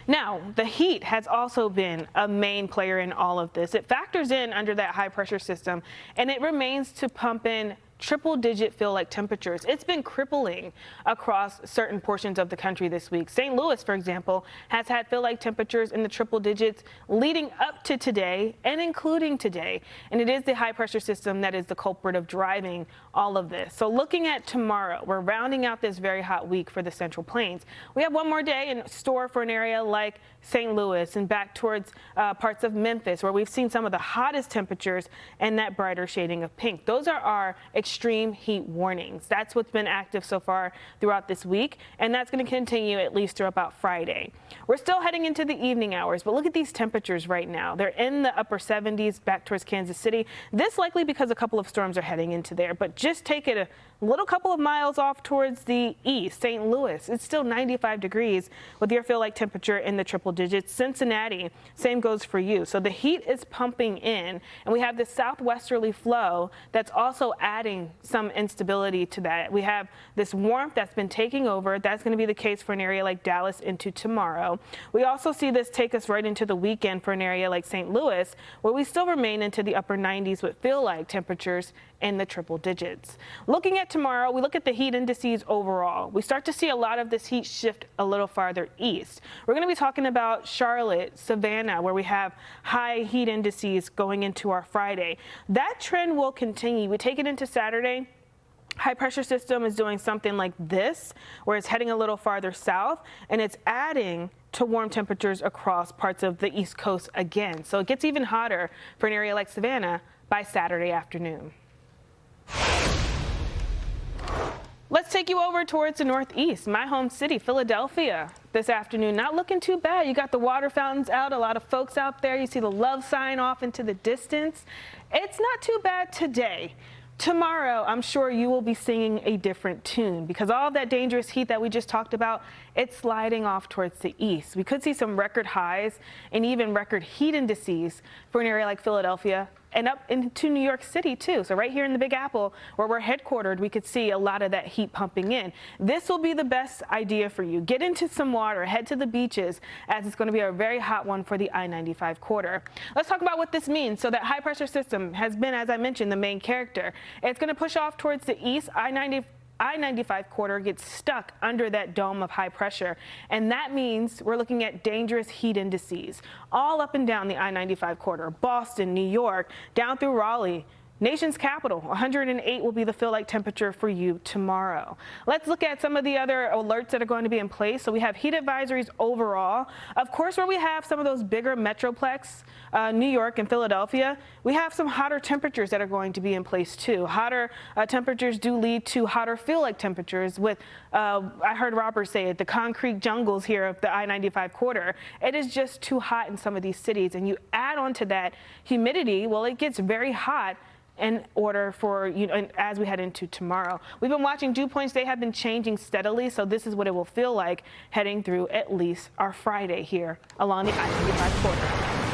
Now, the heat has also been a main player in all of this. It factors in under that high pressure system, and it remains to pump in triple-digit feel-like temperatures. It's been crippling across certain portions of the country this week. St. Louis, for example, has had feel-like temperatures in the triple digits leading up to today and including today. And it is the high-pressure system that is the culprit of driving all of this. So looking at tomorrow, we're rounding out this very hot week for the Central Plains. We have one more day in store for an area like St. Louis and back towards parts of Memphis, where we've seen some of the hottest temperatures and that brighter shading of pink. Those are our extreme heat warnings. That's what's been active so far throughout this week, and that's going to continue at least through about Friday. We're still heading into the evening hours, but look at these temperatures right now. They're in the upper 70s back towards Kansas City. This likely because a couple of storms are heading into there, but just take it a little couple of miles off towards the east. St. Louis, it's still 95 degrees with your feel-like temperature in the triple digits. Cincinnati, same goes for you. So the heat is pumping in, and we have this southwesterly flow that's also adding some instability to that. We have this warmth that's been taking over. That's going to be the case for an area like Dallas into tomorrow. We also see this take us right into the weekend for an area like St. Louis, where we still remain into the upper 90s with feel-like temperatures in the triple digits. Looking at tomorrow, we look at the heat indices overall. We start to see a lot of this heat shift a little farther east. We're going to be talking about Charlotte, Savannah, where we have high heat indices going into our Friday. That trend will continue. We take it into Saturday. High pressure system is doing something like this, where it's heading a little farther south, and it's adding to warm temperatures across parts of the East Coast again. So it gets even hotter for an area like Savannah by Saturday afternoon. Let's take you over towards the Northeast, my home city, Philadelphia, this afternoon. Not looking too bad. You got the water fountains out, a lot of folks out there. You see the love sign off into the distance. It's not too bad today. Tomorrow, I'm sure you will be singing a different tune because all that dangerous heat that we just talked about, it's sliding off towards the east. We could see some record highs and even record heat indices for an area like Philadelphia and up into New York City too. So right here in the Big Apple, where we're headquartered, we could see a lot of that heat pumping in. This will be the best idea for you. Get into some water, head to the beaches, as it's going to be a very hot one for the I-95 corridor. Let's talk about what this means. So that high pressure system has been, as I mentioned, the main character. It's going to push off towards the east. I-95 corridor gets stuck under that dome of high pressure, and that means we're looking at dangerous heat indices all up and down the I-95 corridor. Boston, New York, down through Raleigh. Nation's capital, 108 will be the feel-like temperature for you tomorrow. Let's look at some of the other alerts that are going to be in place. So we have heat advisories overall. Of course, where we have some of those bigger metroplex, New York and Philadelphia, we have some hotter temperatures that are going to be in place too. Hotter temperatures do lead to hotter feel-like temperatures with, I heard Robert say it, the concrete jungles here of the I-95 corridor. It is just too hot in some of these cities, and you add on to that humidity, well, it gets very hot in order for, as we head into tomorrow. We've been watching dew points. They have been changing steadily, so this is what it will feel like heading through at least our Friday here along the I-95 corridor.